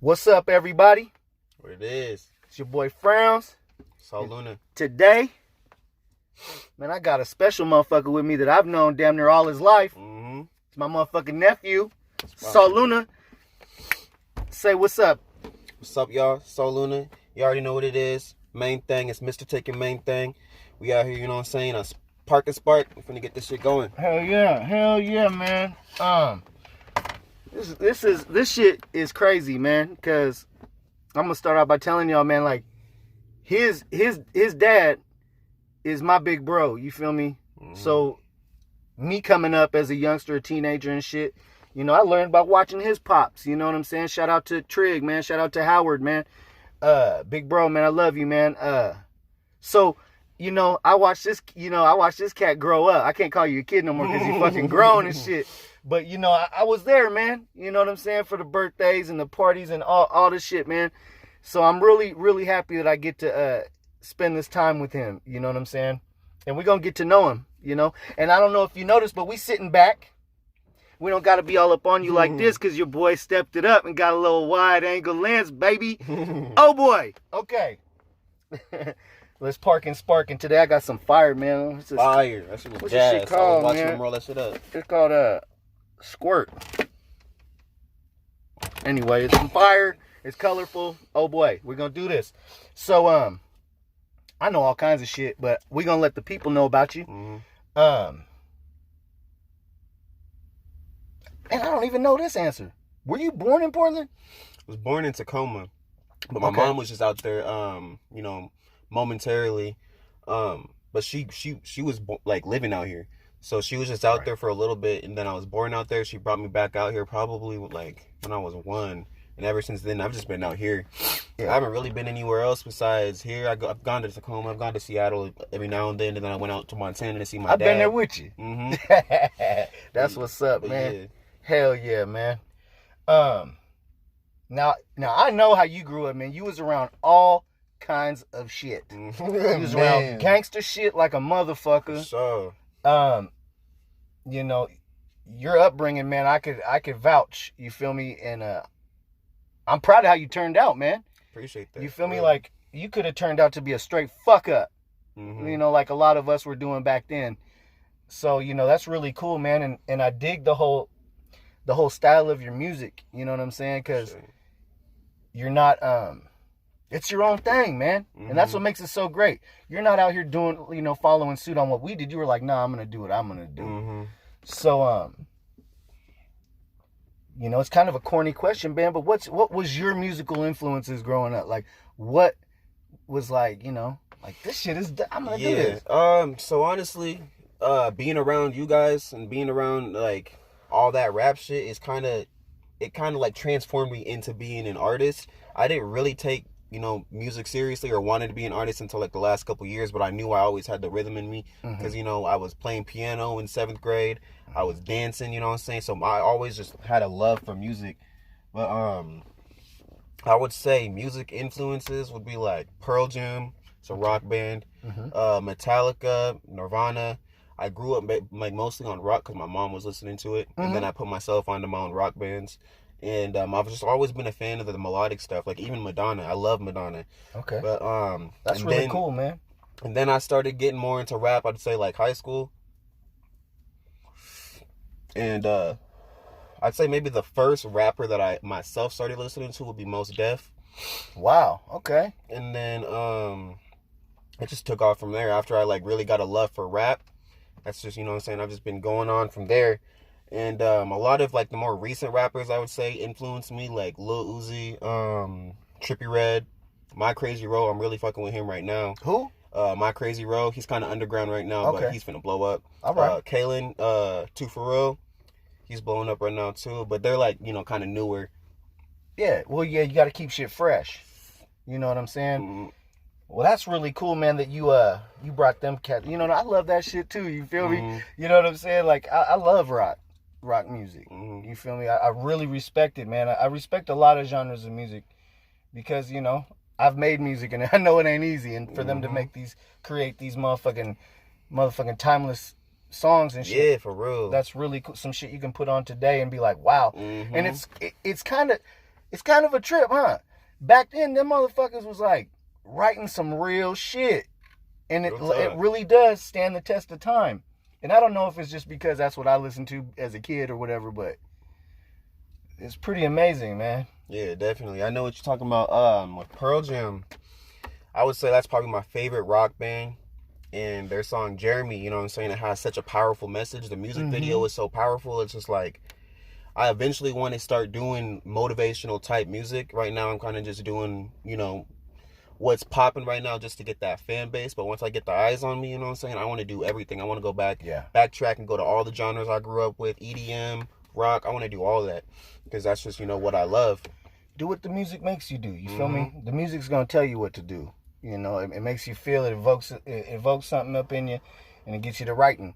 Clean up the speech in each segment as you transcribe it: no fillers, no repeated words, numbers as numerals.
What's up, everybody? What it is? It's your boy Frowns. Sol.Luna. Today, man, I got a special motherfucker with me that I've known damn near all his life. Mm-hmm. It's my motherfucking nephew, Sol.Luna. Say what's up. What's up, y'all? Sol.Luna. You already know what it is. Main thing is Mr. Take Your Main Thing. We out here, you know what I'm saying? On Park and Spark. We're finna get this shit going. Hell yeah, man. This shit is crazy, man. Cause I'm gonna start out by telling y'all, man, like his dad is my big bro. You feel me? Mm-hmm. So me coming up as a youngster, a teenager and shit, you know, I learned about watching his pops. You know what I'm saying? Shout out to Trig, man. Shout out to Howard, man. Big bro, man. I love you, man. So, you know, I watched this cat grow up. I can't call you a kid no more because you fucking grown and shit. But, you know, I was there, man. You know what I'm saying? For the birthdays and the parties and all this shit, man. So I'm really, really happy that I get to spend this time with him. You know what I'm saying? And we're going to get to know him, you know? And I don't know if you noticed, but we sitting back. We don't got to be all up on you like this because your boy stepped it up and got a little wide angle lens, baby. Oh, boy. Okay. Let's park and spark. And today I got some fire, man. Fire. That shit was what's gas. this shit called, I was watching man? them roll that shit up. It's called Squirt. Anyway, it's some fire. It's colorful. Oh, boy. We're going to do this. So, I know all kinds of shit, but we're going to let the people know about you. Mm-hmm. And I don't even know this answer. Were you born in Portland? I was born in Tacoma, but my mom was just out there, you know, momentarily. But she was like living out here, so she was just out there for a little bit, and then I was born out there. She brought me back out here probably like when I was 1, and ever since then I've just been out here. Yeah. I haven't really been anywhere else besides here. I've gone to Tacoma, I've gone to Seattle every now and then I went out to Montana to see my dad. I've been there with you. Mm-hmm. That's what's up, but man. Yeah. Hell yeah, man. Now I know how you grew up, man. You was around all kinds of shit. You was around gangster shit like a motherfucker. So, you know, your upbringing, man, I could vouch. You feel me? And I'm proud of how you turned out, man. Appreciate that. You feel me? Like you could have turned out to be a straight fuck up. Mm-hmm. You know, like a lot of us were doing back then. So, you know, that's really cool, man. And I dig the whole style of your music, you know what I'm saying? Because you're not, it's your own thing, man. Mm-hmm. And that's what makes it so great. You're not out here doing, you know, following suit on what we did. You were like, nah, I'm going to do what I'm going to do. Mm-hmm. So, you know, it's kind of a corny question, man, but what was your musical influences growing up? Like, what was like, you know, like this shit is, I'm going to do this. So honestly, being around you guys and being around, like, all that rap shit is kind of like transformed me into being an artist. I didn't really take, you know, music seriously or wanted to be an artist until like the last couple years, but I knew I always had the rhythm in me because, you know, I was playing piano in 7th grade. I was dancing, you know what I'm saying? So I always just had a love for music. But I would say music influences would be like Pearl Jam, it's a rock band, Metallica, Nirvana. I grew up like mostly on rock because my mom was listening to it, and then I put myself onto my own rock bands. And I've just always been a fan of the melodic stuff, like even Madonna. I love Madonna. Okay. But that's really cool, man. And then I started getting more into rap. I'd say like high school, and I'd say maybe the first rapper that I myself started listening to would be Mos Def. Wow. Okay. And then it just took off from there. After I like really got a love for rap. That's just, you know what I'm saying, I've just been going on from there. And a lot of, like, the more recent rappers, I would say, influenced me, like Lil Uzi, Trippie Redd, My Crazy Ro. I'm really fucking with him right now. Who? My Crazy Ro. He's kind of underground right now, but he's finna blow up. All right. Kalen, 2 For Real. He's blowing up right now, too. But they're, like, you know, kind of newer. Yeah, well, yeah, you got to keep shit fresh. You know what I'm saying? Mm-hmm. Well, that's really cool, man, that you brought them cats. You know, I love that shit too. You feel me? You know what I'm saying? Like, I love rock music. You feel me? I really respect it, man. I respect a lot of genres of music because, you know, I've made music and I know it ain't easy. And for them to create these motherfucking timeless songs and shit. Yeah, for real. That's really cool. Some shit you can put on today and be like, wow. And it's kind of, It's kind of a trip, huh? Back then, them motherfuckers was like writing some real shit. And it really does stand the test of time. And I don't know if it's just because that's what I listened to as a kid or whatever, but it's pretty amazing, man. Yeah, definitely. I know what you're talking about. With Pearl Jam, I would say that's probably my favorite rock band. And their song Jeremy, you know what I'm saying, it has such a powerful message. The music video is so powerful. It's just like, I eventually want to start doing motivational type music. Right now I'm kind of just doing, you know, what's popping right now just to get that fan base. But once I get the eyes on me, you know what I'm saying, I want to do everything. I want to go backtrack and go to all the genres I grew up with, EDM, rock. I want to do all that because that's just, you know, what I love. Do what the music makes you do. You feel me? The music's going to tell you what to do. You know, it makes you feel, it evokes something up in you, and it gets you to writing.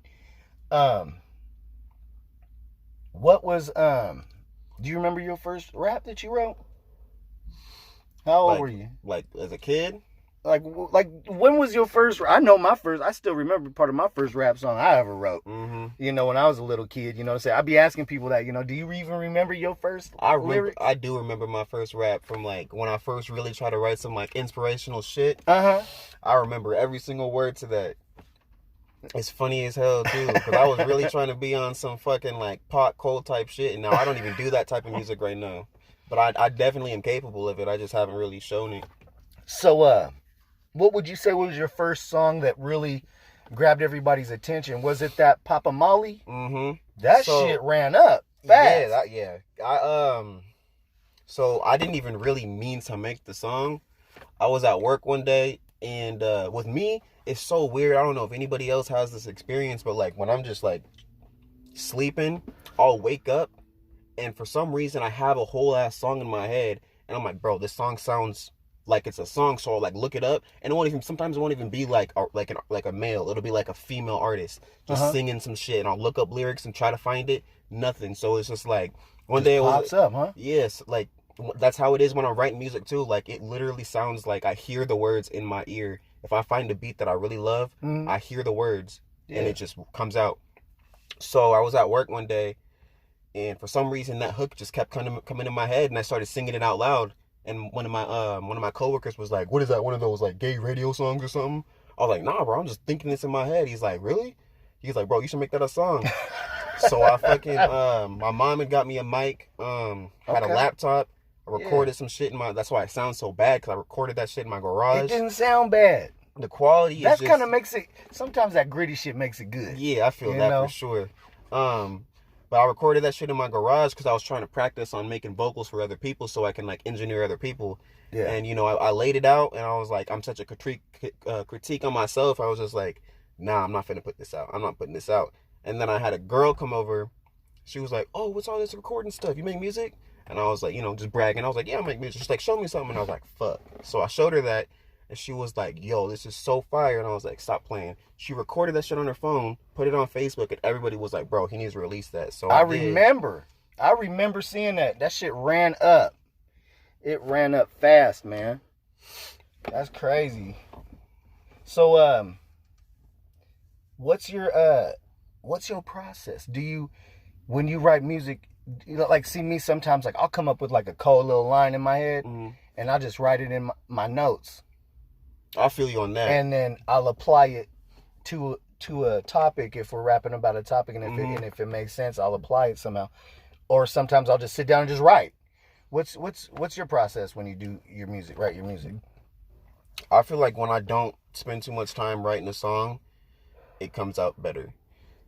What was, do you remember your first rap that you wrote? How old were you? Like, as a kid? Like, when was your first, I know my first, I still remember part of my first rap song I ever wrote. You know, when I was a little kid, you know what I'm saying? I'd be asking people that, you know, do you even remember your first lyrics? I do remember my first rap from, like, when I first really tried to write some, like, inspirational shit. I remember every single word to that. It's funny as hell, too, because I was really trying to be on some fucking, like, pot cold type shit, and now I don't even do that type of music right now. But I definitely am capable of it. I just haven't really shown it. So, what would you say was your first song that really grabbed everybody's attention? Was it that Papa Molly? That shit ran up fast. Yeah. So I didn't even really mean to make the song. I was at work one day, and with me, it's so weird. I don't know if anybody else has this experience, but like when I'm just like sleeping, I'll wake up, and for some reason I have a whole ass song in my head, and I'm like, bro, this song sounds like it's a song, so I'll like look it up, and sometimes it won't even be like a male. It'll be like a female artist just singing some shit, and I'll look up lyrics and try to find it. Nothing. So it's just like one day it pops up, huh? Yes, like that's how it is when I'm writing music too. Like it literally sounds like I hear the words in my ear. If I find a beat that I really love, I hear the words and it just comes out. So I was at work one day, and for some reason that hook just kept coming in my head, and I started singing it out loud. And one of my coworkers was like, "What is that? One of those like gay radio songs or something?" I was like, "Nah, bro, I'm just thinking this in my head." He's like, "Really?" He's like, "Bro, you should make that a song." So I fucking my mom had got me a mic, had a laptop. I recorded some shit that's why it sounds so bad, because I recorded that shit in my garage. It didn't sound bad. The quality that kind of makes it, sometimes that gritty shit makes it good. Yeah, I feel that for sure. But I recorded that shit in my garage because I was trying to practice on making vocals for other people so I can like engineer other people. Yeah. And you know, I laid it out, and I was like, I'm such a critique on myself. I was just like, nah, I'm not finna put this out. I'm not putting this out. And then I had a girl come over. She was like, "Oh, what's all this recording stuff? You make music?" And I was like, you know, just bragging. I was like, "Yeah, I make music." She's like, "Show me something." And I was like, "Fuck." So I showed her that, and she was like, "Yo, this is so fire." And I was like, "Stop playing." She recorded that shit on her phone, put it on Facebook, and everybody was like, "Bro, he needs to release that." So I remember seeing that. That shit ran up. It ran up fast, man. That's crazy. So, what's your process? Do you, when you write music, you know, like, see me sometimes, like, I'll come up with like a cold little line in my head, and I'll just write it in my notes. I feel you on that. And then I'll apply it to a topic if we're rapping about a topic, and if it makes sense, I'll apply it somehow. Or sometimes I'll just sit down and just write. What's your process when you do your music, write your music? I feel like when I don't spend too much time writing a song, it comes out better.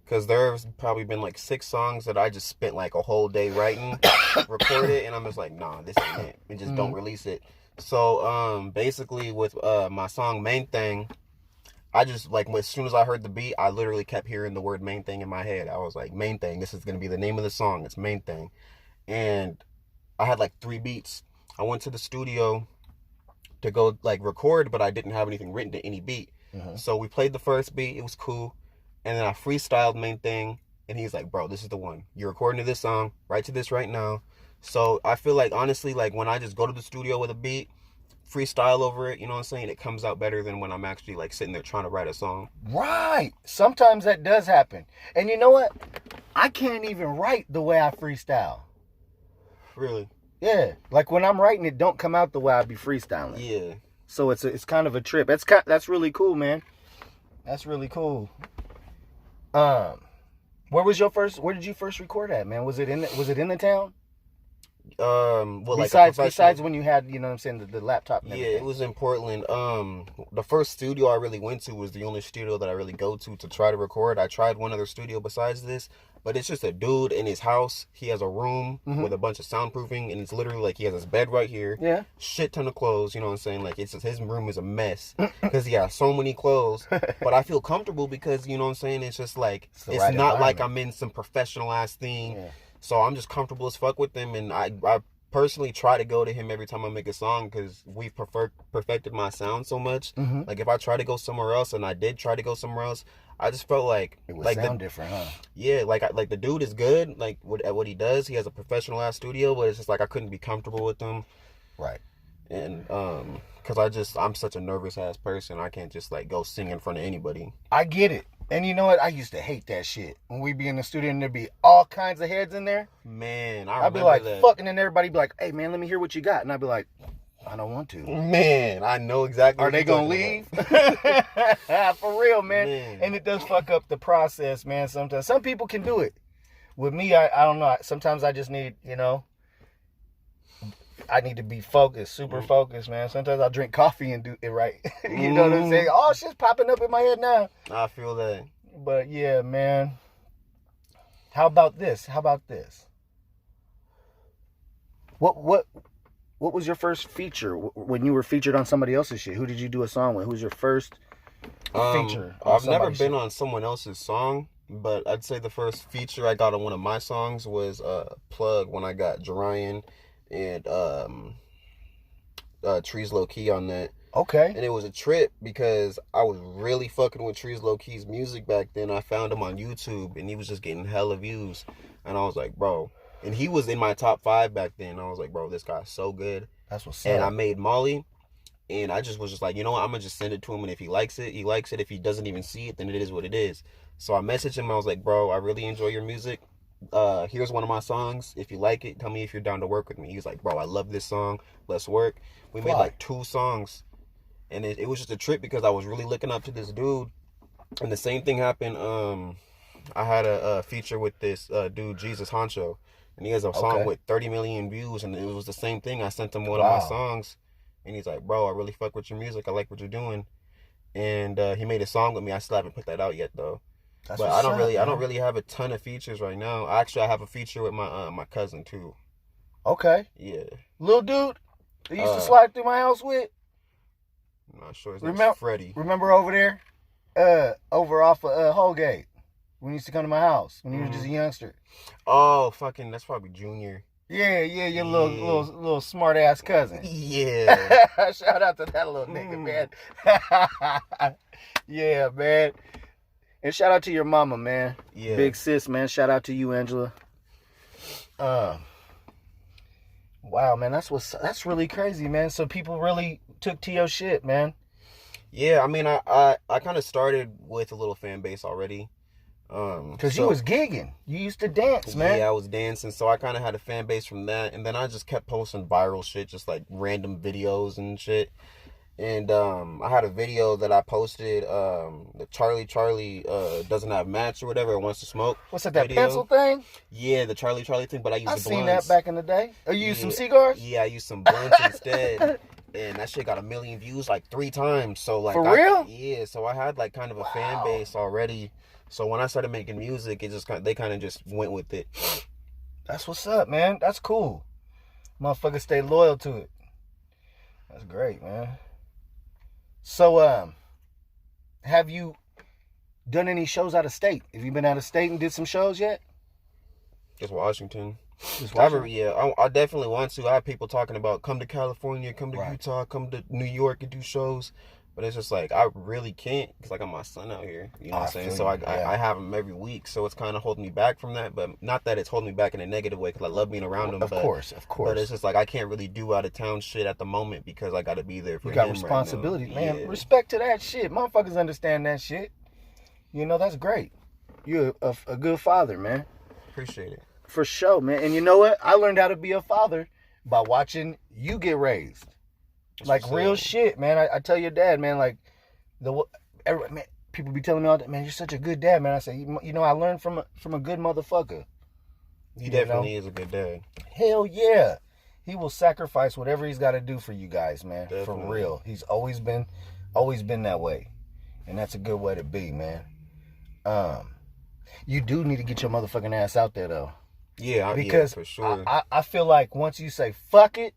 Because there's probably been like 6 songs that I just spent like a whole day writing, record it, and I'm just like, nah, this ain't it. And just don't release it. So basically with my song Main Thing, I just like, as soon as I heard the beat, I literally kept hearing the word main thing in my head. I was like, Main Thing, this is going to be the name of the song. It's Main Thing. And I had like 3 beats. I went to the studio to go like record, but I didn't have anything written to any beat. So we played the first beat. It was cool. And then I freestyled Main Thing. And he's like, "Bro, this is the one. You're recording to this song. Write to this right now." So I feel like, honestly, like when I just go to the studio with a beat, freestyle over it, you know what I'm saying? It comes out better than when I'm actually like sitting there trying to write a song. Right. Sometimes that does happen. And you know what? I can't even write the way I freestyle. Really? Yeah, like when I'm writing, it don't come out the way I be freestyling. Yeah. So it's kind of a trip. That's really cool, man. That's really cool. Where did you first record at, man? Was it in the town? Well, besides when you had, you know what I'm saying, the laptop and yeah, everything. it was in Portland. The first studio I really went to was the only studio that I really go to try to record. I tried one other studio besides this, but it's just a dude in his house. He has a room with a bunch of soundproofing, and it's literally like he has his bed right here. Yeah. Shit ton of clothes, you know what I'm saying? Like, it's just, his room is a mess because he has so many clothes. But I feel comfortable because, you know what I'm saying? It's just like, it's right not like I'm in some professional ass thing. Yeah. So I'm just comfortable as fuck with him, and I personally try to go to him every time I make a song because we've perfected my sound so much. Like, if I try to go somewhere else, and I did try to go somewhere else, I just felt like it would like sound different, huh? Yeah, like the dude is good, like at what he does. He has a professional ass studio, but it's just like I couldn't be comfortable with him. Right. And because I'm such a nervous ass person, I can't just like go sing in front of anybody. I get it. And you know what? I used to hate that shit. When we be in the studio and there'd be all kinds of heads in there. Man, I'd be like, fucking, and everybody be like, hey, man, let me hear what you got. And I'd be like, I don't want to. Man, I know exactly. Are they going to leave? For real, man. And it does fuck up the process, man, sometimes. Some people can do it. With me, I don't know. Sometimes I just need, you know, I need to be focused, super focused, man. Sometimes I'll drink coffee and do it right. You know what I'm saying? Oh, shit's popping up in my head now. I feel that. But yeah, man. How about this? What was your first feature when you were featured on somebody else's shit? Who did you do a song with? Who's your first feature? I've never been on someone else's song, but I'd say the first feature I got on one of my songs was Plug, when I got Jarian and Trees Low Key on that. Okay. And it was a trip because I was really fucking with Trees Low Key's music back then. I found him on YouTube and he was just getting hella views. And I was like, bro. And he was in my top 5 back then. I was like, bro, this guy's so good. That's what's up. And I made Molly. And I just was just like, you know what? I'm going to just send it to him. And if he likes it, he likes it. If he doesn't even see it, then it is what it is. So I messaged him. I was like, bro, I really enjoy your music. Here's one of my songs. If you like it, tell me if you're down to work with me. He was like, bro, I love this song. Let's work. We made like 2 songs. And it was just a trip because I was really looking up to this dude. And the same thing happened. I had a feature with this dude, Jesus Honcho. And he has a song with 30 million views. And it was the same thing. I sent him one of my songs. And he's like, bro, I really fuck with your music. I like what you're doing. And he made a song with me. I still haven't put that out yet, though. But I don't really have a ton of features right now. Actually, I have a feature with my cousin, too. Okay. Yeah. Little dude that used to slide through my house with? I'm not sure. His name's Freddie. Remember over there? Over off of Holgate. When he used to come to my house. When he was just a youngster. Oh, fucking, that's probably Junior. Yeah, your little smart ass cousin. Yeah. Shout out to that little nigga, man. Yeah, man. And shout out to your mama, man. Yeah. Big sis, man. Shout out to you, Angela. Wow, man, that's really crazy, man. So people really took to your shit, man. Yeah, I mean, I kind of started with a little fan base already. Because you was gigging. You used to dance, man. Yeah, I was dancing, so I kind of had a fan base from that. And then I just kept posting viral shit, just like random videos and shit. And I had a video that I posted, the Charlie doesn't have match or whatever, wants to smoke. What's that pencil thing? Yeah, the Charlie thing, but I used the blunts. I seen that back in the day. Oh, you used some cigars? Yeah, I used some blunts instead. And that shit got 1 million views like 3 times. So like, for real? Yeah, so I had like kind of a fan base already. So when I started making music, they kind of just went with it. That's what's up, man. That's cool. Motherfuckers stay loyal to it. That's great, man. So, have you done any shows out of state? Have you been out of state and did some shows yet? Just Washington. I definitely want to. I have people talking about come to California, come to Utah, come to New York and do shows. But it's just like, I really can't because I got my son out here. You know what I'm saying? So I have him every week. So it's kind of holding me back from that. But not that it's holding me back in a negative way because I love being around him. Of course. But it's just like, I can't really do out of town shit at the moment because I got to be there for him. You got responsibility, man. Yeah. Respect to that shit. Motherfuckers understand that shit. You know, that's great. You're a good father, man. Appreciate it. For sure, man. And you know what? I learned how to be a father by watching you get raised. That's Like what's real up. shit, man. I tell your dad, man, like man, people be telling me all that, man, you're such a good dad, man. I say, you know, I learned from a good motherfucker. He definitely is a good dad. Hell yeah. He will sacrifice whatever he's got to do for you guys, man. Definitely. For real. He's always been that way. And that's a good way to be, man. You do need to get your motherfucking ass out there, though. Yeah, because for sure. I feel like once you say fuck it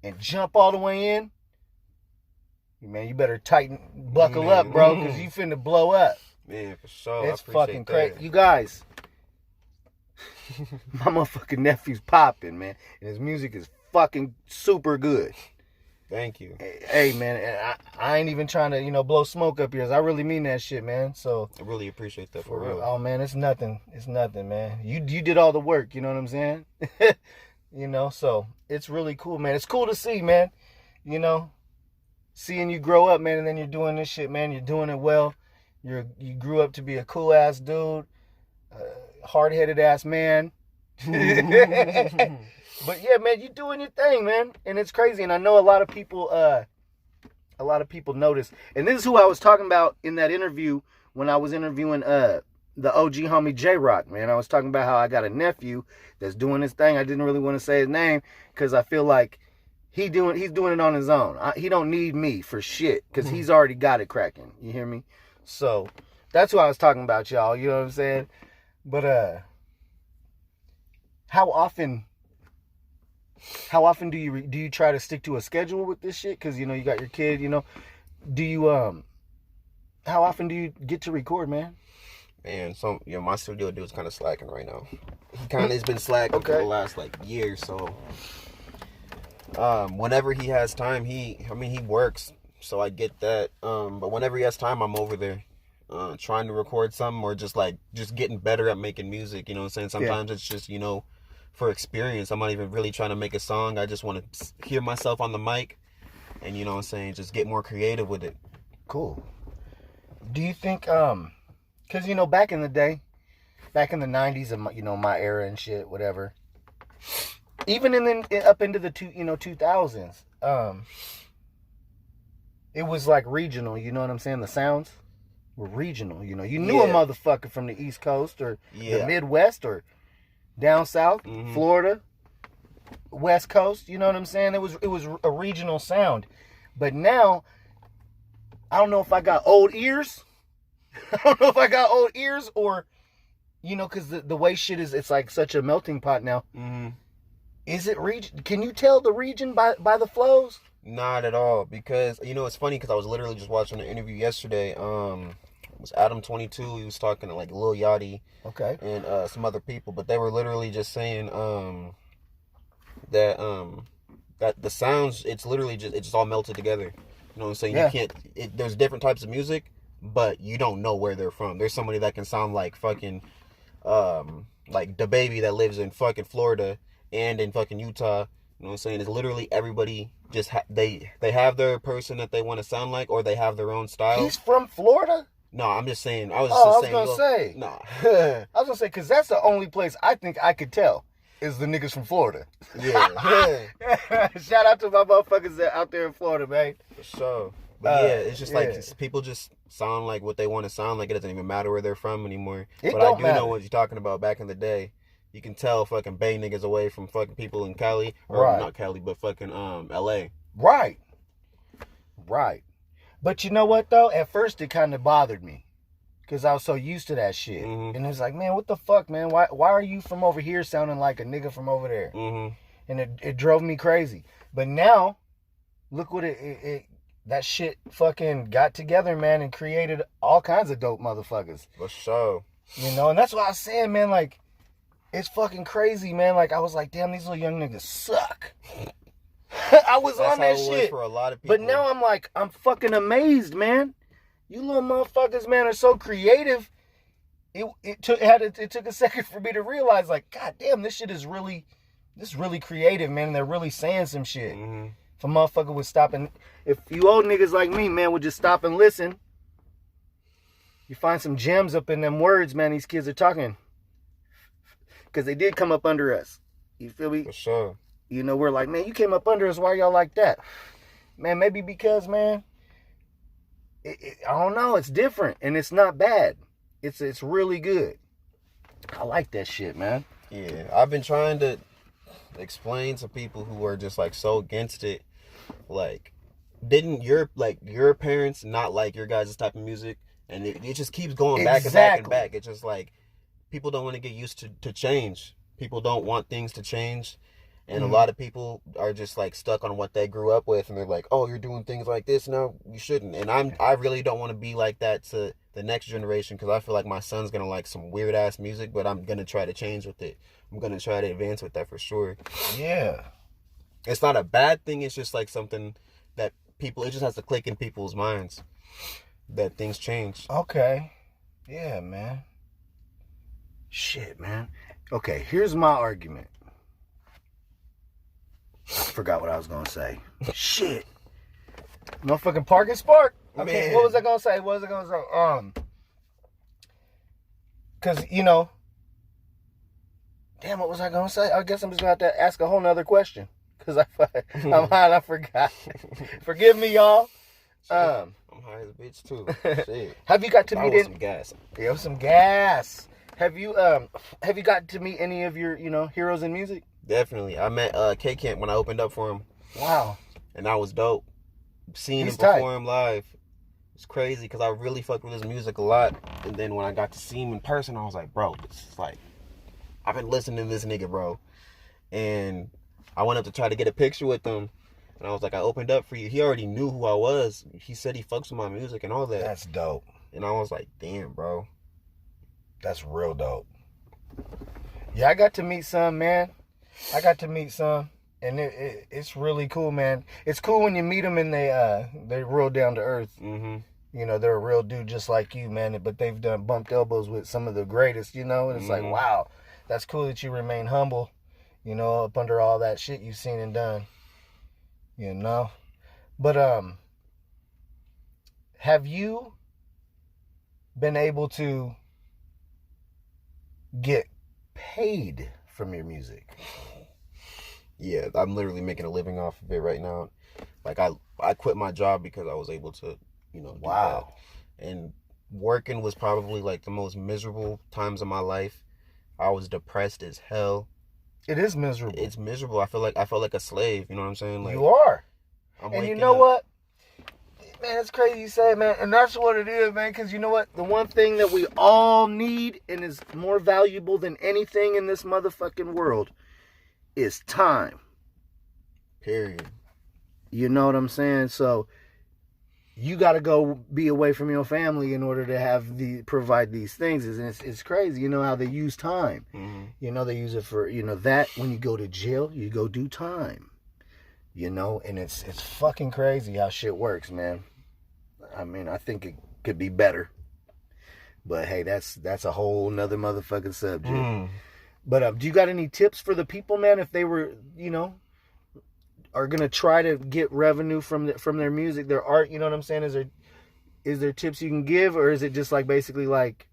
and jump all the way in, man, you better buckle up, bro, because you finna blow up. Man, for sure. It's fucking crazy. You guys, my motherfucking nephew's popping, man. And his music is fucking super good. Thank you. Hey, man, and I ain't even trying to, blow smoke up here. I really mean that shit, man. So I really appreciate that for real. Oh, man, it's nothing. It's nothing, man. You did all the work, you know what I'm saying? So it's really cool, man. It's cool to see, man. Seeing you grow up, man, and then you're doing this shit, man. You're doing it well. You grew up to be a cool ass dude, hard-headed ass man. But yeah, man, you doing your thing, man, and it's crazy. And I know a lot of people notice. And this is who I was talking about in that interview when I was interviewing the OG homie J Rock, man. I was talking about how I got a nephew that's doing his thing. I didn't really want to say his name because I feel like he's doing it on his own. He don't need me for shit because he's already got it cracking. You hear me? So that's who I was talking about, y'all. You know what I'm saying? But how often do you try to stick to a schedule with this shit? Because you got your kid. Do you how often do you get to record, man? Man, my studio dude's kind of slacking right now. He kind of has been slacking for the last year. So whenever he has time, he works, so I get that. But whenever he has time, I'm over there trying to record something or just getting better at making music. You know what I'm saying? Sometimes it's just for experience. I'm not even really trying to make a song. I just want to hear myself on the mic and, you know what I'm saying, just get more creative with it. Cool. Do you think, because, back in the day, back in the 90s and, my era and shit, whatever, even up into the 2000s, it was like regional, you know what I'm saying? The sounds were regional, you knew a motherfucker from the East Coast or the Midwest or down south, Florida, West Coast, you know what I'm saying? It was a regional sound. But now, I don't know if I got old ears. Or, because the way shit is, it's like such a melting pot now. Is it region? Can you tell the region by the flows? Not at all, because, it's funny because I was literally just watching an interview yesterday. It was Adam 22. He was talking to Lil Yachty, and some other people, but they were literally just saying that the sounds, it's literally just all melted together. You know what I'm saying? You can't. There's different types of music, but you don't know where they're from. There's somebody that can sound like fucking like the baby that lives in fucking Florida and in fucking Utah. You know what I'm saying? It's literally everybody just they have their person that they want to sound like, or they have their own style. He's from Florida? No, I'm just saying. I was gonna say. Nah. I was gonna say, because that's the only place I think I could tell is the niggas from Florida. Yeah. Shout out to my motherfuckers that out there in Florida, man. For sure. But it's just people just sound like what they want to sound like. It doesn't even matter where they're from anymore. But I do know what you're talking about. Back in the day, you can tell fucking Bay niggas away from fucking people in Cali. Or not Cali, but fucking LA. Right. But you know what, though? At first, it kind of bothered me. Because I was so used to that shit. And it was like, man, what the fuck, man? Why are you from over here sounding like a nigga from over there? And it drove me crazy. But now, look what that shit fucking got together, man, and created all kinds of dope motherfuckers. For sure. And that's what I was saying, man. It's fucking crazy, man. I was like, damn, these little young niggas suck. I was on that shit. For a lot of people. But now I'm fucking amazed, man. You little motherfuckers, man, are so creative. It took a second for me to realize, god damn, this shit is really creative, man. And they're really saying some shit. If a motherfucker would stop if you old niggas like me, man, would just stop and listen, you find some gems up in them words, man, these kids are talking. Because they did come up under us. You feel me? For sure. You know, we're like, man, you came up under us. Why y'all like that? Man, maybe because, man, I don't know. It's different, and it's not bad. It's really good. I like that shit, man. Yeah, I've been trying to explain to people who are just like so against it, like, didn't your parents not like your guys' type of music? And it just keeps going back and back and back. It's just like people don't want to get used to change. People don't want things to change. And a lot of people are just like stuck on what they grew up with, and they're like, "Oh, you're doing things like this now. You shouldn't." And I really don't want to be like that to the next generation, because I feel like my son's gonna like some weird ass music, but I'm gonna try to change with it. I'm gonna try to advance with that for sure. Yeah, it's not a bad thing. It's just like something that people. It just has to click in people's minds that things change. Okay. Yeah, man. Shit, man. Okay, here's my argument. Forgot what I was gonna say. Shit. Motherfucking Park and Spark. Okay, Man. what was I gonna say? Cause you know. Damn, what was I gonna say? I guess I'm just gonna have to ask a whole nother question. Cause I'm high and I forgot. Forgive me, y'all. I'm high as a bitch too. Shit. Have you got to meet some gas? Yeah, some gas. Have you got to meet any of your, heroes in music? Definitely. I met K Camp when I opened up for him. Wow. And that was dope. Seeing He's him perform live. It's crazy because I really fucked with his music a lot. And then when I got to see him in person, I was like, bro, this is like, I've been listening to this nigga, bro. And I went up to try to get a picture with him. And I was like, I opened up for you. He already knew who I was. He said he fucks with my music and all that. That's dope. And I was like, damn, bro. That's real dope. Yeah, I got to meet some, man. And it's really cool, man. It's cool when you meet them and they're real down to earth. Mm-hmm. You know, they're a real dude just like you, man. But they've done bumped elbows with some of the greatest, And it's like, wow, that's cool that you remain humble, up under all that shit you've seen and done. But have you been able to get paid from your music? Yeah, I'm literally making a living off of it right now. Like I quit my job because I was able to, do Wow. that. And working was probably like the most miserable times of my life. I was depressed as hell. It is miserable. It's miserable. I felt like a slave. You know what I'm saying? Like, you are. I'm and you know what? Man, it's crazy you say, man. And that's what it is, man. Because you know what? The one thing that we all need and is more valuable than anything in this motherfucking world is time. Period. You know what I'm saying? So you got to go be away from your family in order to provide these things. And it's crazy. You know how they use time. Mm-hmm. They use it for, that when you go to jail, you go do time. And it's fucking crazy how shit works, man. I mean, I think it could be better. But hey, that's a whole nother motherfucking subject. But do you got any tips for the people, man, if they were, are gonna try to get revenue from their music, their art? You know what I'm saying? Is there tips you can give, or is it just like basically like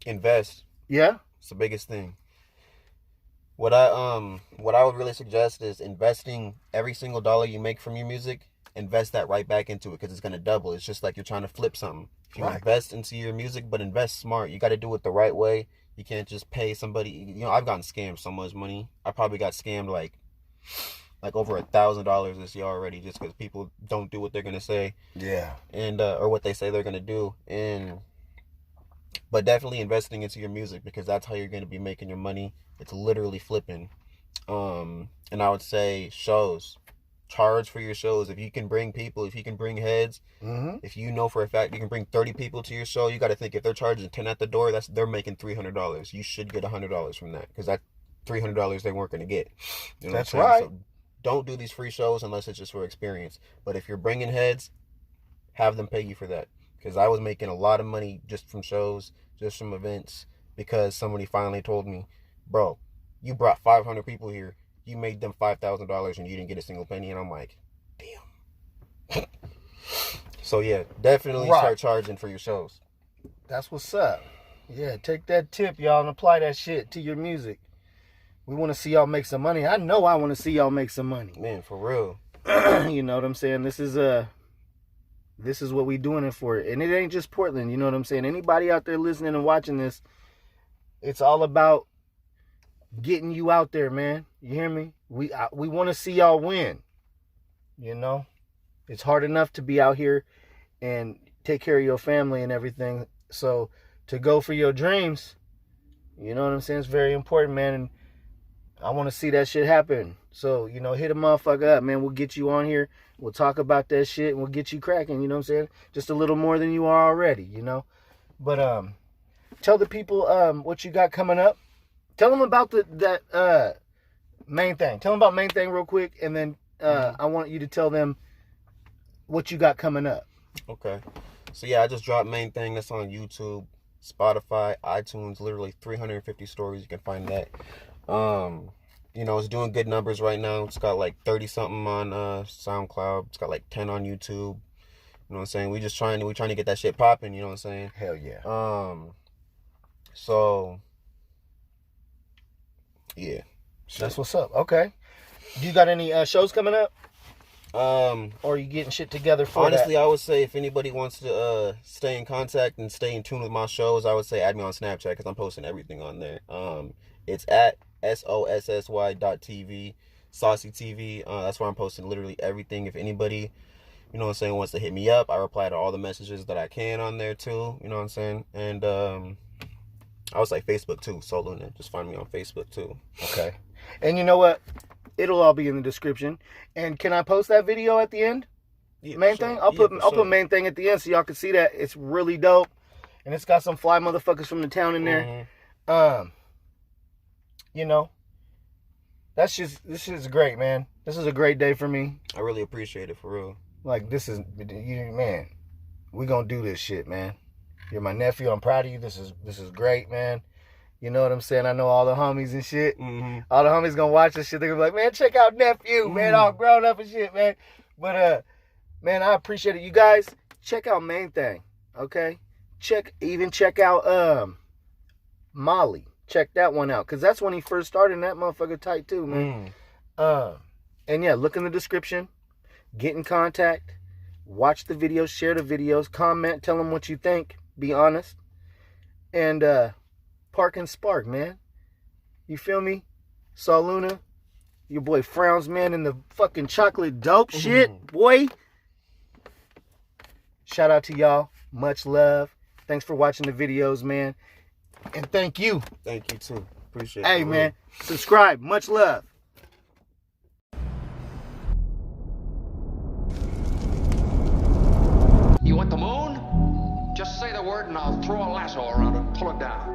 invest? Yeah, it's the biggest thing. What I would really suggest is investing every single dollar you make from your music. Invest that right back into it because it's gonna double. It's just like you're trying to flip something. If you invest into your music, but invest smart, you got to do it the right way. You can't just pay somebody. I've gotten scammed so much money. I probably got scammed like over $1,000 this year already, just because people don't do what they're gonna say. Yeah. And or what they say they're gonna do. But definitely investing into your music, because that's how you're gonna be making your money. It's literally flipping. And I would say shows. Charge for your shows. If you can bring people, if you can bring heads, if you know for a fact you can bring 30 people to your show, you got to think if they're charging 10 at the door, they're making $300. You should get $100 from that, because that $300 they weren't going to get. That's right. So don't do these free shows unless it's just for experience. But if you're bringing heads, have them pay you for that, because I was making a lot of money just from shows, just from events, because somebody finally told me, bro, you brought 500 people here. You made them $5,000 and you didn't get a single penny. And I'm like, damn. So yeah, definitely start charging for your shows. That's what's up. Yeah, take that tip, y'all, and apply that shit to your music. We want to see y'all make some money. I know I want to see y'all make some money. Man, for real. You know what I'm saying? This is what we doing it for. And it ain't just Portland, you know what I'm saying? Anybody out there listening and watching this, it's all about getting you out there, man. You hear me? We want to see y'all win. You know? It's hard enough to be out here and take care of your family and everything. So to go for your dreams, you know what I'm saying? It's very important, man. And I want to see that shit happen. So, you know, hit a motherfucker up, man. We'll get you on here. We'll talk about that shit and we'll get you cracking, you know what I'm saying? Just a little more than you are already, you know? But tell the people what you got coming up. Tell them about that main thing. Tell them about main thing real quick, and then I want you to tell them what you got coming up. Okay. So yeah, I just dropped main thing. That's on YouTube, Spotify, iTunes, literally 350 stories. You can find that. You know, it's doing good numbers right now. It's got like 30 something on SoundCloud. It's got like 10 on YouTube. You know what I'm saying? We trying to get that shit popping, you know what I'm saying? Hell yeah. So yeah. That's what's up. Okay. You got any shows coming up? Or are you getting shit together for honestly, that? I would say if anybody wants to stay in contact and stay in tune with my shows, I would say add me on Snapchat because I'm posting everything on there. It's at sossy.tv, Saucy TV. That's where I'm posting literally everything. If anybody, you know what I'm saying, wants to hit me up, I reply to all the messages that I can on there too. You know what I'm saying? And I would say Facebook too, Sol.Luna. Just find me on Facebook too. Okay. And you know what? It'll all be in the description. And can I post that video at the end? Yeah, main sure. thing? I'll put main thing at the end so y'all can see that. It's really dope. And it's got some fly motherfuckers from the town in there. Mm-hmm. You know, this is great, man. This is a great day for me. I really appreciate it, for real. Like, this is, man, we gonna do this shit, man. You're my nephew. I'm proud of you. This is great, man. You know what I'm saying? I know all the homies and shit. Mm-hmm. All the homies gonna watch this shit. They're gonna be like, man, check out nephew, man, all grown up and shit, man. But man, I appreciate it. You guys, check out main thing, okay? Check out Molly. Check that one out, because that's when he first started, and that motherfucker tight too, man. And yeah, look in the description. Get in contact. Watch the videos. Share the videos. Comment. Tell them what you think. Be honest. And Park and Spark, man. You feel me? Sol.Luna. Your boy Frowns, man, in the fucking chocolate dope shit, boy. Shout out to y'all. Much love. Thanks for watching the videos, man. And thank you. Thank you too. Appreciate it. Hey, man. Subscribe. Much love. You want the moon? Just say the word and I'll throw a lasso around it and pull it down.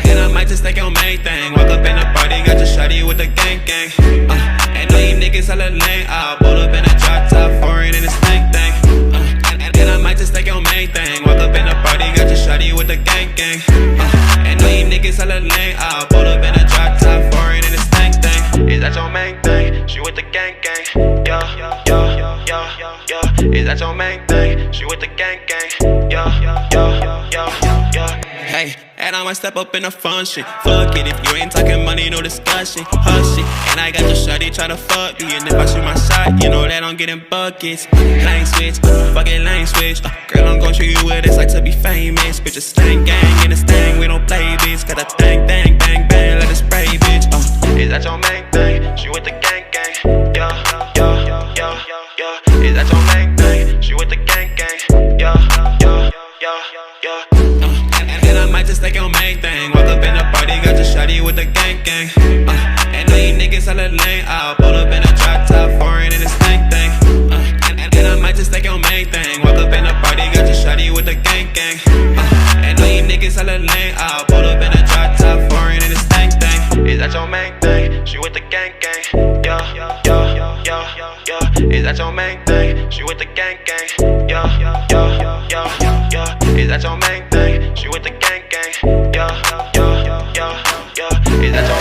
And I might just take your main thing. Walk up in the party, got your shawty with the gang. And all you niggas hella lame. I'll pull up in a drop top, foreign in a stank thing. And I might just take your main thing. Walk up in the party, got your shawty with the gang. And all you niggas hella lame. I'll pull up in a drop top, foreign in a stank thing. Is that your main thing? She with the gang. Yeah. Is that your main thing? She with the gang. Yeah. Hey, and I might step up in a fun shit. Fuck it, if you ain't talking money, no discussion. Hush it, and I got your shawty try to fuck me. And if I shoot my shot, you know that I'm getting buckets. Lane switch, fucking lane switch. Girl, I'm gon' show you what it's like to be famous. Bitch, a slang gang in a stang, we don't play, bitch. Got a thang, bang, bang, bang, let it spray, bitch. Is that your main thing? She with the gang. Yeah. Is that your main thing? She with the gang. Yeah. And I might just take your main thing. Walk up in the party, got your shawty with the gang. And all you niggas hella lame. I'll pull up in a drop top, foreign in a stank thing. And I might just take your main thing. Walk up in the party, got your shawty with the gang. And all you niggas hella lame. I'll pull up in a drop top, foreign in a stank thing. Is that your main thing? She with the gang. Yeah. Is that your main thing? She with the gang. Yeah. Is that your main thing? She with the gang. Yeah. Is that your